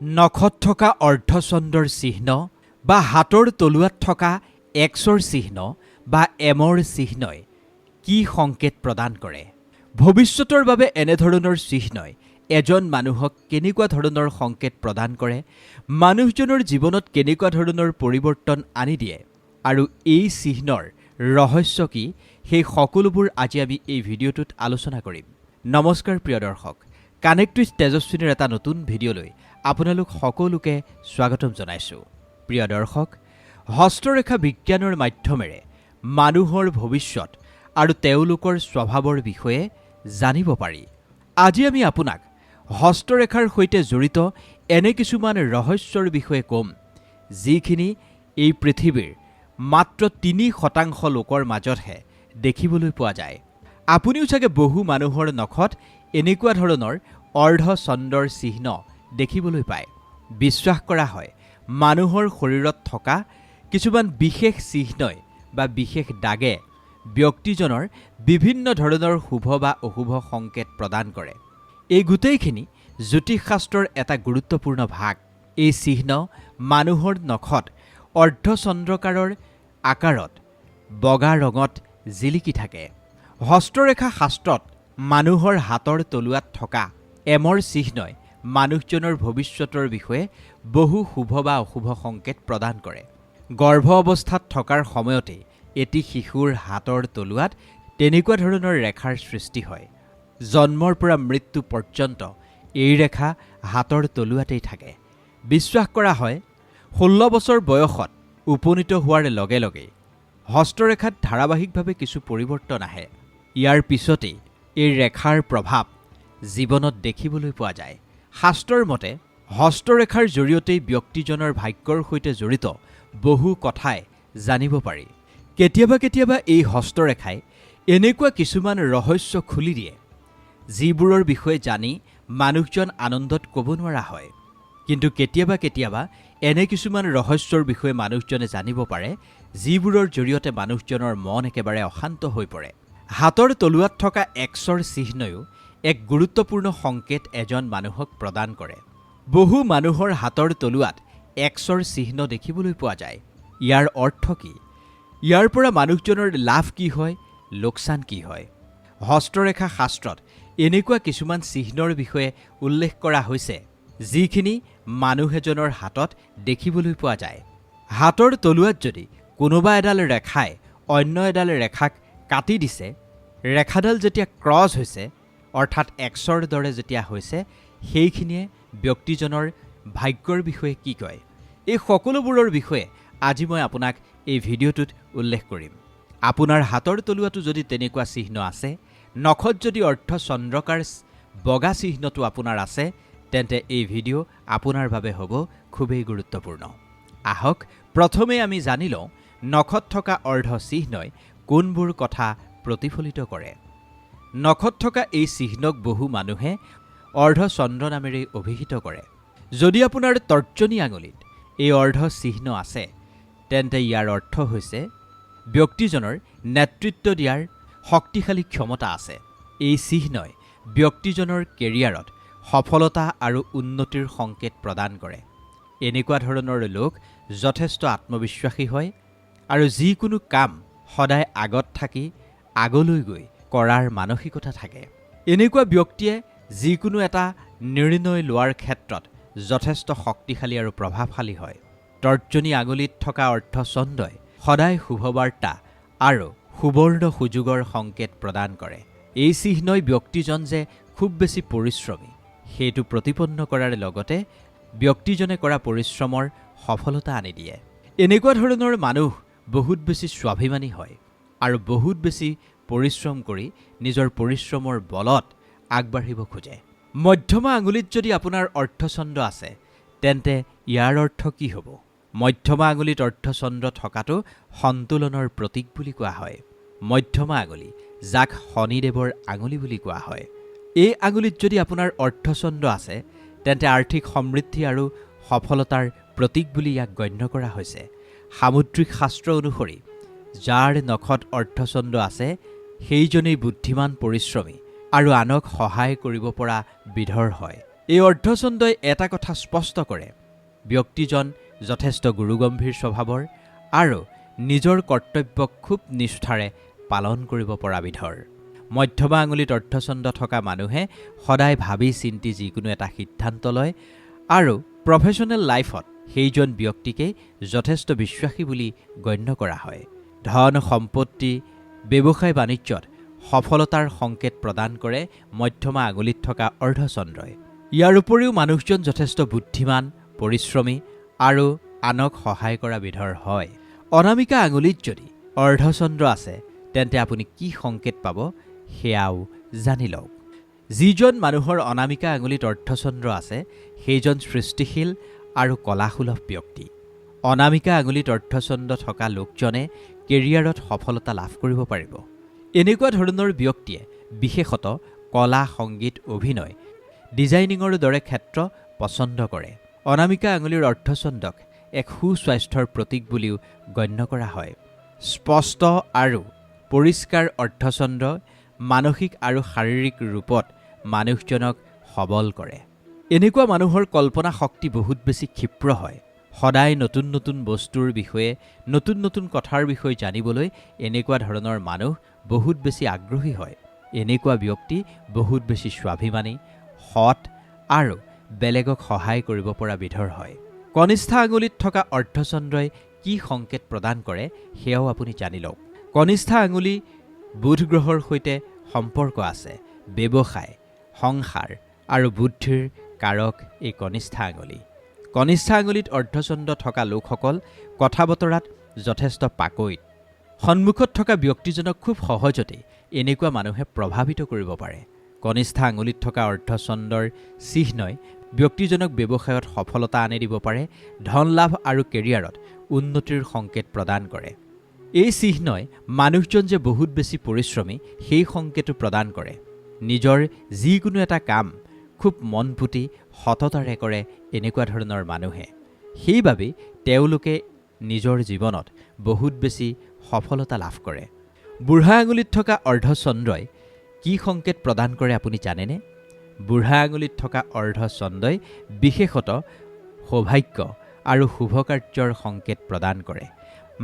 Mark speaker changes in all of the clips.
Speaker 1: নখত থকা অৰ্ধচন্দ্ৰৰ চিহ্ন বা হাতৰ তলুৱাত থকা এক্সৰ চিহ্ন বা এমৰ চিহ্নই কি সংকেত প্ৰদান কৰে? ভৱিষ্যতৰ বাবে এনেধৰণৰ চিহ্নই এজন মানুহক কেনেকুৱা ধৰণৰ সংকেত প্ৰদান কৰে? মানুহজনৰ জীৱনত কেনেকুৱা ধৰণৰ পৰিৱৰ্তন আনি দিয়ে? আৰু এই চিহ্নৰ ৰহস্য কি? সেই সকলোবোৰ আজি আমি এই ভিডিঅ'টোত আলোচনা কৰিম। নমস্কাৰ প্ৰিয় দৰ্শক, কানেক্ট উইথ তেজস্বিনীৰ এটা নতুন ভিডিঅ'লৈ আপোনালোক সকলোকে স্বাগতম জনাইছোঁ। প্ৰিয় দৰ্শক, হস্তৰেখা বিজ্ঞানৰ মাধ্যমেৰে মানুহৰ ভৱিষ্যত আৰু তেওঁলোকৰ স্বভাৱৰ বিষয়ে জানিব পাৰি। আজি আমি আপোনাক হস্তৰেখাৰ সৈতে জড়িত এনে কিছুমান ৰহস্যৰ বিষয়ে ক'ম, যিখিনি এই পৃথিৱীৰ মাত্ৰ ৩% লোকৰ মাজতহে দেখিবলৈ পোৱা যায়। আপুনিও চাগে বহু মানুহৰ নখত এনেকুৱা ধৰণৰ অৰ্ধচন্দ্ৰৰ চিহ্ন দেখিবলৈ পায়। বিশ্বাস কৰা হয়, মানুহৰ শৰীৰত থকা কিছুমান বিশেষ চিহ্নই বা বিশেষ দাগে ব্যক্তিজনৰ বিভিন্ন ধৰণৰ শুভ বা অশুভ সংকেত প্ৰদান কৰে। এই গোটেইখিনি জ্যোতিষশাস্ত্ৰৰ এটা গুৰুত্বপূৰ্ণ ভাগ। এই চিহ্ন মানুহৰ নখত অৰ্ধচন্দ্ৰকাৰৰ আকাৰত বগা ৰঙত জিলিকি থাকে। হস্তৰেখা শাস্ত্ৰত মানুহৰ হাতৰ তলুৱাত থকা এমৰ চিহ্নই মানুহজনৰ ভৱিষ্যতৰ বিষয়ে বহু শুভ বা অশুভ সংকেত প্ৰদান কৰে। গৰ্ভ অৱস্থাত থকাৰ সময়তে এটি শিশুৰ হাতৰ তলুৱাত তেনেকুৱা ধৰণৰ ৰেখাৰ সৃষ্টি হয়। জন্মৰ পৰা মৃত্যু পৰ্যন্ত এই ৰেখা হাতৰ তলুৱাতেই থাকে। বিশ্বাস কৰা হয়, 16 বছৰ বয়সত উপনীত হোৱাৰ লগে লগে হস্তৰেখাত ধাৰাবাহিকভাৱে কিছু পৰিৱৰ্তন আহে। ইয়াৰ পিছতেই এই ৰেখাৰ প্ৰভাৱ জীৱনত দেখিবলৈ পোৱা যায়। শাস্ত্ৰৰ মতে হস্তৰেখাৰ জৰিয়তেই ব্যক্তিজনৰ ভাগ্যৰ সৈতে জড়িত বহু কথাই জানিব পাৰি। কেতিয়াবা কেতিয়াবা এই হস্তৰেখাই এনেকুৱা কিছুমান ৰহস্য খুলি দিয়ে, যিবোৰৰ বিষয়ে জানি মানুহজন আনন্দত ক'ব নোৱাৰা হয়। কিন্তু কেতিয়াবা কেতিয়াবা এনে কিছুমান ৰহস্যৰ বিষয়ে মানুহজনে জানিব পাৰে, যিবোৰৰ জৰিয়তে মানুহজনৰ মন একেবাৰে অশান্ত হৈ পৰে। হাতৰ তলুৱাত থকা এক্সৰ চিহ্নয়ো এক গুৰুত্বপূৰ্ণ সংকেত এজন মানুহক প্ৰদান কৰে। বহু মানুহৰ হাতৰ তলুৱাত এক্সৰ চিহ্ন দেখিবলৈ পোৱা যায়। ইয়াৰ অৰ্থ কি? ইয়াৰ পৰা মানুহজনৰ লাভ কি হয়, লোকচান কি হয়? হস্তৰেখা শাস্ত্ৰত এনেকুৱা কিছুমান চিহ্নৰ বিষয়ে উল্লেখ কৰা হৈছে, যিখিনি মানুহ এজনৰ হাতত দেখিবলৈ পোৱা যায়। হাতৰ তলুৱাত যদি কোনোবা এডাল ৰেখাই অন্য এডাল ৰেখাক কাটি দিছে, ৰেখাডাল যেতিয়া ক্ৰছ হৈছে অৰ্থাৎ এক্সৰ দৰে যেতিয়া হৈছে, সেইখিনিয়ে ব্যক্তিজনৰ ভাগ্যৰ বিষয়ে কি কয়? এই সকলোবোৰৰ বিষয়ে আজি মই আপোনাক এই ভিডিঅ'টোত উল্লেখ কৰিম। আপোনাৰ হাতৰ তলুৱাটো যদি তেনেকুৱা চিহ্ন আছে, নখত যদি অৰ্ধচন্দ্ৰকাৰ বগা চিহ্নটো আপোনাৰ আছে, তেন্তে এই ভিডিঅ' আপোনাৰ বাবে হ'ব খুবেই গুৰুত্বপূৰ্ণ। আহক প্ৰথমে আমি জানি লওঁ, নখত থকা অৰ্ধ চিহ্নই কোনবোৰ কথা প্ৰতিফলিত কৰে। নখত থকা এই চিহ্নক বহু মানুহে অৰ্ধচন্দ্ৰ নামেৰে অভিহিত কৰে। যদি আপোনাৰ তৰ্জনী আঙুলিত এই অৰ্ধ চিহ্ন আছে, তেন্তে ইয়াৰ অৰ্থ হৈছে ব্যক্তিজনৰ নেতৃত্ব দিয়াৰ শক্তিশালী ক্ষমতা আছে। এই চিহ্নই ব্যক্তিজনৰ কেৰিয়াৰত সফলতা আৰু উন্নতিৰ সংকেত প্ৰদান কৰে। এনেকুৱা ধৰণৰ লোক যথেষ্ট আত্মবিশ্বাসী হয় আৰু যিকোনো কাম সদায় আগত থাকি আগলৈ গৈ কৰাৰ মানসিকতা থাকে। এনেকুৱা ব্যক্তিয়ে যিকোনো এটা নিৰ্ণয় লোৱাৰ ক্ষেত্ৰত যথেষ্ট শক্তিশালী আৰু প্ৰভাৱশালী হয়। তৰ্জনী আঙুলিত থকা অৰ্ধচন্দ্ৰই সদায় শুভবাৰ্তা আৰু সুবৰ্ণ সুযোগৰ সংকেত প্ৰদান কৰে। এই চিহ্নই ব্যক্তিজন যে খুব বেছি পৰিশ্ৰমী, সেইটো প্ৰতিপন্ন কৰাৰ লগতে ব্যক্তিজনে কৰা পৰিশ্ৰমৰ সফলতা আনি দিয়ে। এনেকুৱা ধৰণৰ মানুহ বহুত বেছি স্বাভিমানী হয় আৰু বহুত বেছি পৰিশ্ৰম কৰি নিজৰ পৰিশ্ৰমৰ বলত আগবাঢ়িব খোজে। মধ্যমা আঙুলিত যদি আপোনাৰ অৰ্ধচন্দ্ৰ আছে, তেন্তে ইয়াৰ অৰ্থ কি হ'ব? মধ্যমা আঙুলিত অৰ্ধচন্দ্ৰ থকাটো সন্তুলনৰ প্ৰতীক বুলি কোৱা হয়। মধ্যমা আঙুলি, যাক শনিদেৱৰ আঙুলি বুলি কোৱা হয়, এই আঙুলিত যদি আপোনাৰ অৰ্ধচন্দ্ৰ আছে, তেন্তে আৰ্থিক সমৃদ্ধি আৰু সফলতাৰ প্ৰতীক বুলি ইয়াক গণ্য কৰা হৈছে। সামুদ্ৰিক শাস্ত্ৰ অনুসৰি যাৰ নখত অৰ্ধচন্দ্ৰ আছে, সেইজনেই বুদ্ধিমান, পৰিশ্ৰমী আৰু আনক সহায় কৰিব পৰা বিধৰ হয়। এই অৰ্ধচন্দ্ৰই এটা কথা স্পষ্ট কৰে, ব্যক্তিজন যথেষ্ট গুৰুগম্ভীৰ স্বভাৱৰ আৰু নিজৰ কৰ্তব্যক খুব নিষ্ঠাৰে পালন কৰিব পৰা বিধৰ। মধ্যমা আঙুলিত অৰ্ধচন্দ্ৰ থকা মানুহে সদায় ভাবি চিন্তি যিকোনো এটা সিদ্ধান্ত লয় আৰু প্ৰফেশ্যনেল লাইফত সেইজন ব্যক্তিকে যথেষ্ট বিশ্বাসী বুলি গণ্য কৰা হয়। ধন সম্পত্তি ব্যৱসায় বাণিজ্যত সফলতাৰ সংকেত প্ৰদান কৰে মধ্যমা আঙুলিত থকা অৰ্ধচন্দ্ৰই। ইয়াৰ উপৰিও মানুহজন যথেষ্ট বুদ্ধিমান, পৰিশ্ৰমী আৰু আনক সহায় কৰা বিধৰ হয়। অনামিকা আঙুলিত যদি অৰ্ধচন্দ্ৰ আছে তেন্তে আপুনি কি সংকেত পাব সেয়াও জানি লওক। যিজন মানুহৰ অনামিকা আঙুলিত অৰ্ধচন্দ্ৰ আছে সেইজন সৃষ্টিশীল আৰু কলাসুলভ ব্যক্তি। অনামিকা আঙুলিত অৰ্ধচন্দ্ৰ থকা লোকজনে কেৰিয়াৰত সফলতা লাভ কৰিব পাৰিব। এনেকুৱা ধৰণৰ ব্যক্তিয়ে বিশেষত কলা, সংগীত, অভিনয়, ডিজাইনিঙৰ দৰে ক্ষেত্ৰ পচন্দ কৰে। অনামিকা আঙুলিৰ অৰ্ধচন্দ্ৰক এক সুস্বাস্থ্যৰ প্ৰতীক বুলিও গণ্য কৰা হয়। স্পষ্ট আৰু পৰিষ্কাৰ অৰ্ধচন্দ্ৰ মানসিক আৰু শাৰীৰিক ৰূপত মানুহজনক সবল কৰে। এনেকুৱা মানুহৰ কল্পনা শক্তি বহুত বেছি ক্ষীপ্ৰ হয়। সদায় নতুন নতুন বস্তুৰ বিষয়ে, নতুন নতুন কথাৰ বিষয়ে জানিবলৈ এনেকুৱা ধৰণৰ মানুহ বহুত বেছি আগ্ৰহী হয়। এনেকুৱা ব্যক্তি বহুত বেছি স্বাভিমানী, সৎ আৰু বেলেগক সহায় কৰিব পৰা বিধৰ হয়। কনিষ্ঠ আঙুলিত থকা অৰ্ধচন্দ্ৰই কি সংকেত প্ৰদান কৰে সেয়াও আপুনি জানি লওক। কনিষ্ঠ আঙুলি বুধ গ্ৰহৰ সৈতে সম্পৰ্ক আছে। ব্যৱসায়, সংসাৰ আৰু বুদ্ধিৰ কাৰক এই কনিষ্ঠ আঙুলি। কনিষ্ঠ আঙুলিত অৰ্ধচন্দ্ৰ থকা লোকসকল কথা বতৰাত যথেষ্ট পাকৈত। সন্মুখত থকা ব্যক্তিজনক খুব সহজতে এনেকুৱা মানুহে প্ৰভাৱিত কৰিব পাৰে। কনিষ্ঠ আঙুলিত থকা অৰ্ধচন্দ্ৰৰ চিহ্নই ব্যক্তিজনক ব্যৱসায়ত সফলতা আনি দিব পাৰে, ধন লাভ আৰু কেৰিয়াৰত উন্নতিৰ সংকেত প্ৰদান কৰে। এই চিহ্নই মানুহজন যে বহুত বেছি পৰিশ্ৰমী সেই সংকেতো প্ৰদান কৰে। নিজৰ যিকোনো এটা কাম খুব মন পুতি সততাৰে কৰে এনেকুৱা ধৰণৰ মানুহে। সেইবাবেই তেওঁলোকে নিজৰ জীৱনত বহুত বেছি সফলতা লাভ কৰে। বুঢ়া আঙুলিত থকা অৰ্ধচন্দ্ৰই কি সংকেত প্ৰদান কৰে আপুনি জানেনে? বুঢ়া আঙুলিত থকা অৰ্ধচন্দ্ৰই বিশেষত সৌভাগ্য আৰু শুভ কাৰ্যৰ সংকেত প্ৰদান কৰে।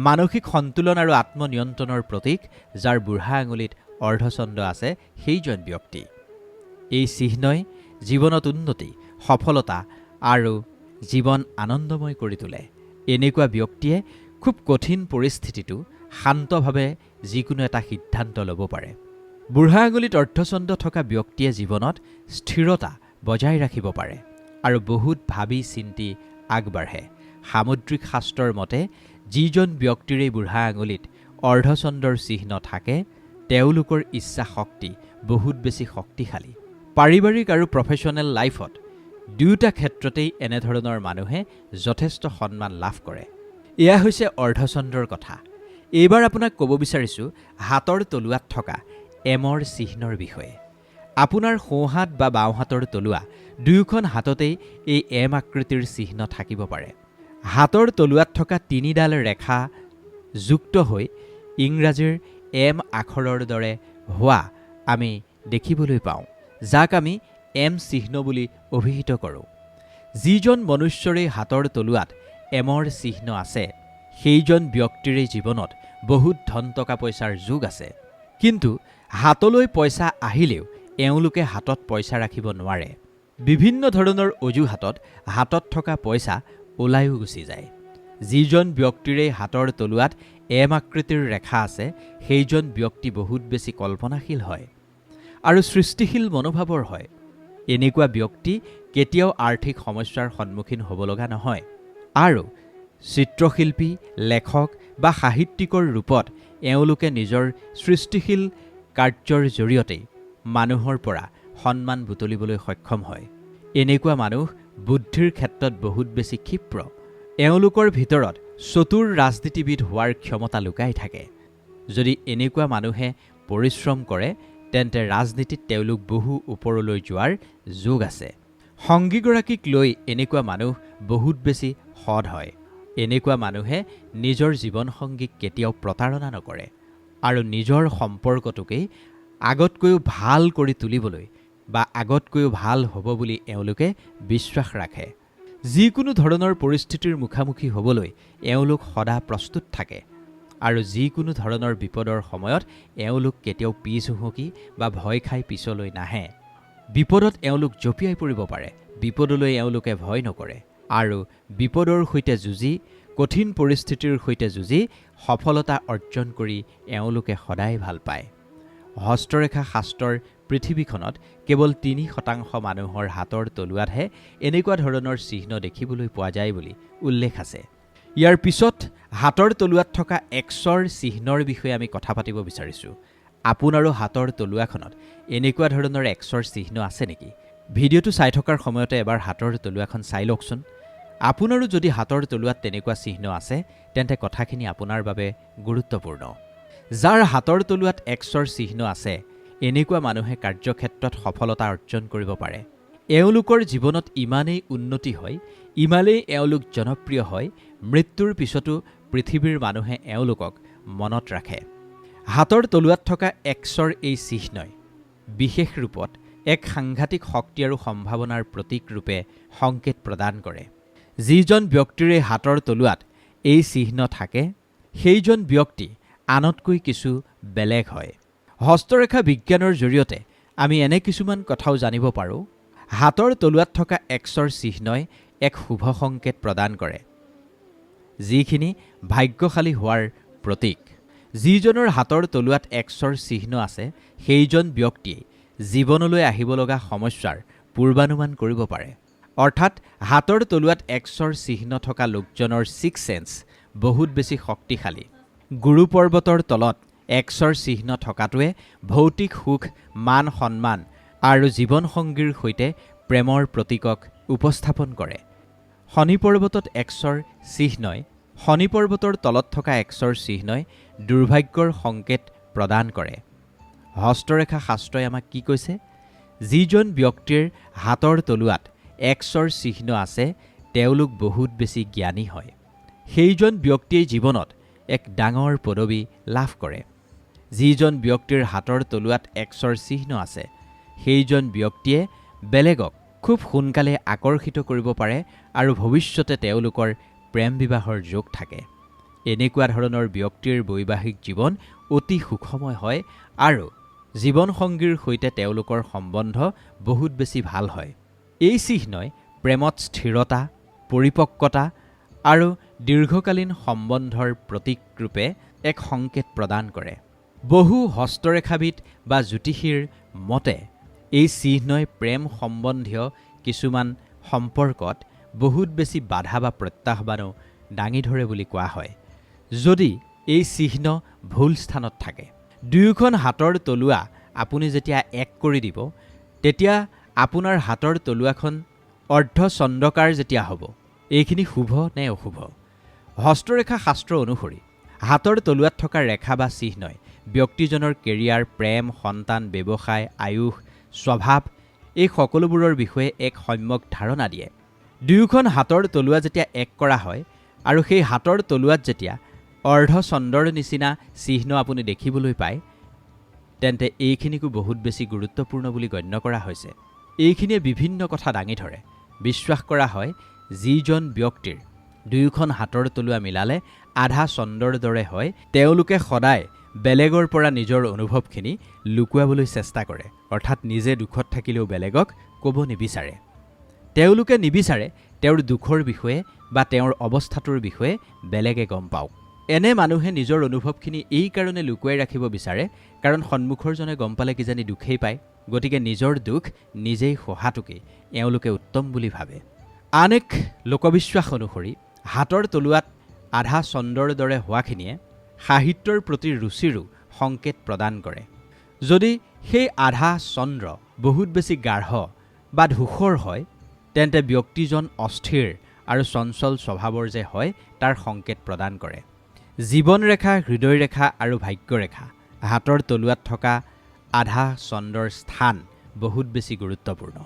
Speaker 1: মানসিক সন্তুলন আৰু আত্মনিয়ন্ত্ৰণৰ প্ৰতীক যাৰ বুঢ়া আঙুলিত অৰ্ধচন্দ্ৰ আছে সেইজন ব্যক্তি। এই চিহ্নই জীৱনত উন্নতি, সফলতা আৰু জীৱন আনন্দময় কৰি তোলে। এনেকুৱা ব্যক্তিয়ে খুব কঠিন পৰিস্থিতিটো শান্তভাৱে যিকোনো এটা সিদ্ধান্ত ল'ব পাৰে। বুঢ়া আঙুলিত অৰ্ধচন্দ্ৰ থকা ব্যক্তিয়ে জীৱনত স্থিৰতা বজাই ৰাখিব পাৰে আৰু বহুত ভাবি চিন্তি আগবাঢ়ে। সামুদ্ৰিক শাস্ত্ৰৰ মতে যিজন ব্যক্তিৰে বুঢ়া আঙুলিত অৰ্ধচন্দ্ৰৰ চিহ্ন থাকে তেওঁলোকৰ ইচ্ছা শক্তি বহুত বেছি শক্তিশালী। পাৰিবাৰিক আৰু প্ৰফেশ্যনেল লাইফত দুয়োটা ক্ষেত্ৰতেই এনেধৰণৰ মানুহে যথেষ্ট সন্মান লাভ কৰে। এয়া হৈছে অৰ্ধচন্দ্ৰৰ কথা। এইবাৰ আপোনাক ক'ব বিচাৰিছোঁ হাতৰ তলুৱাত থকা এমৰ চিহ্নৰ বিষয়ে। আপোনাৰ সোঁহাত বা বাওঁহাতৰ তলুৱা দুয়োখন হাততেই এই এম আকৃতিৰ চিহ্ন থাকিব পাৰে। হাতৰ তলুৱাত থকা তিনিডাল ৰেখা যুক্ত হৈ ইংৰাজীৰ এম আখৰৰ দৰে হোৱা আমি দেখিবলৈ পাওঁ, যাক আমি এম চিহ্ন বুলি অভিহিত কৰোঁ। যিজন মনুষ্যৰে হাতৰ তলুৱাত এমৰ চিহ্ন আছে সেইজন ব্যক্তিৰে জীৱনত বহুত ধন টকা পইচাৰ যোগ আছে। কিন্তু হাতলৈ পইচা আহিলেও এওঁলোকে হাতত পইচা ৰাখিব নোৱাৰে। বিভিন্ন ধৰণৰ অজুহাতত হাতত থকা পইচা ওলাইও গুচি যায়। যিজন ব্যক্তিৰে হাতৰ তলুৱাত এম আকৃতিৰ ৰেখা আছে সেইজন ব্যক্তি বহুত বেছি কল্পনাশীল হয় আৰু সৃষ্টিশীল মনোভাৱৰ হয়। এনেকুৱা ব্যক্তি কেতিয়াও আৰ্থিক সমস্যাৰ সন্মুখীন হ'ব লগা নহয় আৰু চিত্ৰশিল্পী, লেখক বা সাহিত্যিকৰ ৰূপত এওঁলোকে নিজৰ সৃষ্টিশীল কাৰ্যৰ জৰিয়তে মানুহৰ পৰা সন্মান বুটলিবলৈ সক্ষম হয়। এনেকুৱা মানুহ বুদ্ধিৰ ক্ষেত্ৰত বহুত বেছি ক্ষীপ্ৰ। এওঁলোকৰ ভিতৰত চতুৰ ৰাজনীতিবিদ হোৱাৰ ক্ষমতা লুকাই থাকে। যদি এনেকুৱা মানুহে পৰিশ্ৰম কৰে তেন্তে ৰাজনীতিত তেওঁলোক বহু ওপৰলৈ যোৱাৰ যোগ আছে। সংগীগৰাকীক লৈ এনেকুৱা মানুহ বহুত বেছি সৎ হয়। এনেকুৱা মানুহে নিজৰ জীৱনসংগীক কেতিয়াও প্ৰতাৰণা নকৰে আৰু নিজৰ সম্পৰ্কটোকেই আগতকৈও ভাল কৰি তুলিবলৈ বা আগতকৈও ভাল হ'ব বুলি এওঁলোকে বিশ্বাস ৰাখে। যিকোনো ধৰণৰ পৰিস্থিতিৰ মুখামুখি হ'বলৈ এওঁলোক সদা প্ৰস্তুত থাকে আৰু যিকোনো ধৰণৰ বিপদৰ সময়ত এওঁলোক কেতিয়াও পিছ হুহুকি বা ভয় খাই পিছলৈ নাহে। বিপদত এওঁলোক জঁপিয়াই পৰিব পাৰে, বিপদলৈ এওঁলোকে ভয় নকৰে আৰু বিপদৰ সৈতে যুঁজি, কঠিন পৰিস্থিতিৰ সৈতে যুঁজি সফলতা অৰ্জন কৰি এওঁলোকে সদায় ভাল পায়। হস্তৰেখা শাস্ত্ৰৰ পৃথিৱীখনত কেৱল ৩% মানুহৰ হাতৰ তলুৱাতহে এনেকুৱা ধৰণৰ চিহ্ন দেখিবলৈ পোৱা যায় বুলি উল্লেখ আছে। ইয়াৰ পিছত হাতৰ তলুৱাত থকা Xৰ চিহ্নৰ বিষয়ে আমি কথা পাতিব বিচাৰিছোঁ। আপোনাৰো হাতৰ তলুৱাখনত এনেকুৱা ধৰণৰ Xৰ চিহ্ন আছে নেকি? ভিডিঅ'টো চাই থকাৰ সময়তে এবাৰ হাতৰ তলুৱাখন চাই লওকচোন। আপোনাৰো যদি হাতৰ তলুৱাত তেনেকুৱা চিহ্ন আছে, তেন্তে কথাখিনি আপোনাৰ বাবে গুৰুত্বপূৰ্ণ। যাৰ হাতৰ তলুৱাত Xৰ চিহ্ন আছে, এনেকুৱা মানুহে কাৰ্যক্ষেত্ৰত সফলতা অৰ্জন কৰিব পাৰে। এওঁলোকৰ জীৱনত ইমানেই উন্নতি হয়, ইমানেই এওঁলোক জনপ্ৰিয় হয়, মৃত্যুৰ পিছতো পৃথিৱীৰ মানুহে এওঁলোকক মনত ৰাখে। হাতৰ তলুৱাত থকা Xৰ এই চিহ্নই বিশেষ ৰূপত এক সাংঘাতিক শক্তি আৰু সম্ভাৱনাৰ প্ৰতীক ৰূপে সংকেত প্ৰদান কৰে। যিজন ব্যক্তিৰে হাতৰ তলুৱাত এই চিহ্ন থাকে, সেইজন ব্যক্তি আনতকৈ কিছু বেলেগ হয়। হস্তৰেখা বিজ্ঞানৰ জৰিয়তে আমি এনে কিছুমান কথাও জানিব পাৰোঁ। হাতৰ তলুৱাত থকা Xৰ চিহ্নই এক শুভ সংকেত প্ৰদান কৰে, যিখিনি ভাগ্যশালী হোৱাৰ প্ৰতীক। যিজনৰ হাতৰ তলুৱাত Xৰ চিহ্ন আছে, সেইজন ব্যক্তিয়ে জীৱনলৈ আহিব লগা সমস্যাৰ পূৰ্বানুমান কৰিব পাৰে। অৰ্থাৎ হাতৰ তলুৱাত Xৰ চিহ্ন থকা লোকজনৰ ছিক্স চেন্স বহুত বেছি শক্তিশালী। গুৰু পৰ্বতৰ তলত Xৰ চিহ্ন থকাটোৱে ভৌতিক সুখ, মান সন্মান আৰু জীৱনসংগীৰ সৈতে প্ৰেমৰ প্ৰতীকক উপস্থাপন কৰে। শনি পৰ্বতত Xৰ চিহ্নই শনি পৰ্বতৰ তলত থকা Xৰ চিহ্নই দুৰ্ভাগ্যৰ সংকেত প্ৰদান কৰে। হস্তৰেখা শাস্ত্ৰই আমাক কি কৈছে? যিজন ব্যক্তিৰ হাতৰ তলুৱাত Xৰ চিহ্ন আছে, তেওঁলোক বহুত বেছি জ্ঞানী হয়। সেইজন ব্যক্তিয়ে জীৱনত এক ডাঙৰ পদবী লাভ কৰে। যিজন ব্যক্তিৰ হাতৰ তলুৱাত Xৰ চিহ্ন আছে, সেইজন ব্যক্তিয়ে বেলেগক খুব সোনকালে আকৰ্ষিত কৰিব পাৰে আৰু ভৱিষ্যতে তেওঁলোকৰ প্ৰেম বিবাহৰ যোগ থাকে। এনেকুৱা ধৰণৰ ব্যক্তিৰ বৈবাহিক জীৱন অতি সুখময় হয় আৰু জীৱনসংগীৰ সৈতে তেওঁলোকৰ সম্বন্ধ বহুত বেছি ভাল হয়। এই চিহ্নই প্ৰেমত স্থিৰতা, পৰিপক্কতা আৰু দীৰ্ঘকালীন সম্বন্ধৰ প্ৰতীক ৰূপে এক সংকেত প্ৰদান কৰে। বহু হস্তৰেখাবিদ বা জ্যোতিষীৰ মতে এই চিহ্নই প্ৰেম সম্বন্ধীয় কিছুমান সম্পৰ্কত বহুত বেছি বাধা বা প্ৰত্যাহ্বানো দাঙি ধৰে বুলি কোৱা হয়, যদি এই চিহ্ন ভুল স্থানত থাকে। দুয়োখন হাতৰ তলুৱা আপুনি যেতিয়া এক কৰি দিব, তেতিয়া আপোনাৰ হাতৰ তলুৱাখন অৰ্ধচন্দ্ৰকাৰ যেতিয়া হ'ব, এইখিনি শুভ নে অশুভ? হস্তৰেখা শাস্ত্ৰ অনুসৰি হাতৰ তলুৱাত থকা ৰেখা বা চিহ্নই ব্যক্তিজনৰ কেৰিয়াৰ, প্ৰেম, সন্তান, ব্যৱসায়, আয়ুস, স্বভাৱ এই সকলোবোৰৰ বিষয়ে এক সম্যক ধাৰণা দিয়ে। দুয়োখন হাতৰ তলুৱা যেতিয়া এক কৰা হয় আৰু সেই হাতৰ তলুৱাত যেতিয়া অৰ্ধচন্দ্ৰৰ নিচিনা চিহ্ন আপুনি দেখিবলৈ পায়, তেন্তে এইখিনিকো বহুত বেছি গুৰুত্বপূৰ্ণ বুলি গণ্য কৰা হৈছে। এইখিনিয়ে বিভিন্ন কথা দাঙি ধৰে। বিশ্বাস কৰা হয়, যিজন ব্যক্তিৰ দুয়োখন হাতৰ তলুৱা মিলালে আধা চন্দ্ৰৰ দৰে হয়, তেওঁলোকে সদায় বেলেগৰ পৰা নিজৰ অনুভৱখিনি লুকুৱাবলৈ চেষ্টা কৰে। অৰ্থাৎ নিজে দুখত থাকিলেও বেলেগক ক'ব নিবিচাৰে। তেওঁলোকে নিবিচাৰে তেওঁৰ দুখৰ বিষয়ে বা তেওঁৰ অৱস্থাটোৰ বিষয়ে বেলেগে গম পাওক। এনে মানুহে নিজৰ অনুভৱখিনি এই কাৰণে লুকুৱাই ৰাখিব বিচাৰে, কাৰণ সন্মুখৰজনে গম পালে কিজানি দুখেই পায়। গতিকে নিজৰ দুখ নিজেই সহাটোকেই এওঁলোকে উত্তম বুলি ভাবে। আন এক লোকবিশ্বাস অনুসৰি হাতৰ তলুৱাত আধা চন্দ্ৰৰ দৰে হোৱাখিনিয়ে সাহিত্যৰ প্ৰতি ৰুচিৰো সংকেত প্ৰদান কৰে। যদি সেই আধা চন্দ্ৰ বহুত বেছি গাঢ় বা ধূসৰ হয়, তেন্তে ব্যক্তিজন অস্থিৰ আৰু চঞ্চল স্বভাৱৰ যে হয়, তাৰ সংকেত প্ৰদান কৰে। জীৱন ৰেখা, হৃদয় ৰেখা আৰু ভাগ্যৰেখা হাতৰ তলুৱাত থকা আধা চন্দ্ৰৰ স্থান বহুত বেছি গুৰুত্বপূৰ্ণ।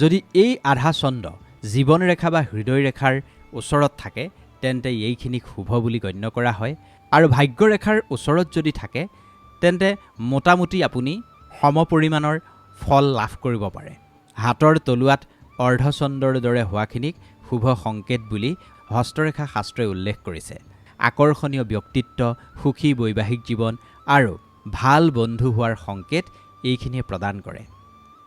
Speaker 1: যদি এই আধা চন্দ্ৰ জীৱন ৰেখা বা হৃদয় ৰেখাৰ ওচৰত থাকে, তেন্তে এইখিনিক শুভ বুলি গণ্য কৰা হয়। আৰু ভাগ্যৰেখাৰ ওচৰত যদি থাকে, তেন্তে মোটামুটি আপুনি সমপৰিমাণৰ ফল লাভ কৰিব পাৰে। হাতৰ তলুৱাত অৰ্ধচন্দ্ৰৰ দৰে হোৱাখিনিক শুভ সংকেত বুলি হস্তৰেখা শাস্ত্ৰই উল্লেখ কৰিছে। আকৰ্ষণীয় ব্যক্তিত্ব, সুখী বৈবাহিক জীৱন আৰু ভাল বন্ধু হোৱাৰ সংকেত এইখিনিয়ে প্ৰদান কৰে।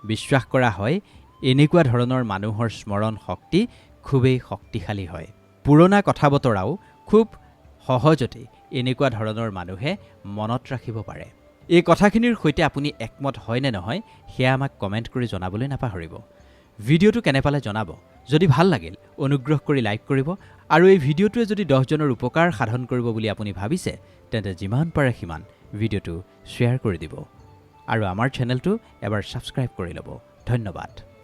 Speaker 1: বিশ্বাস কৰা হয় এনেকুৱা ধৰণৰ মানুহৰ স্মৰণ শক্তি খুবেই শক্তিশালী হয়। পুৰণা কথা বতৰাও খুব সহজতে এনেকুৱা ধৰণৰ মানুহে মনত ৰাখিব পাৰে। এই কথাখিনিৰ সৈতে আপুনি একমত হয় নে নহয় সেয়া আমাক কমেণ্ট কৰি জনাবলৈ নাপাহৰিব। ভিডিঅ'টো কেনে পালে জনাব। যদি ভাল লাগিল অনুগ্ৰহ কৰি লাইক কৰিব আৰু এই ভিডিঅ'টোৱে যদি 10 জনৰ উপকাৰ সাধন কৰিব বুলি আপুনি ভাবিছে তেন্তে যিমান পাৰে সিমান ভিডিঅ'টো শ্বেয়াৰ কৰি দিব আৰু আমাৰ চেনেলটো এবাৰ ছাবস্ক্ৰাইব কৰি ল'ব। ধন্যবাদ।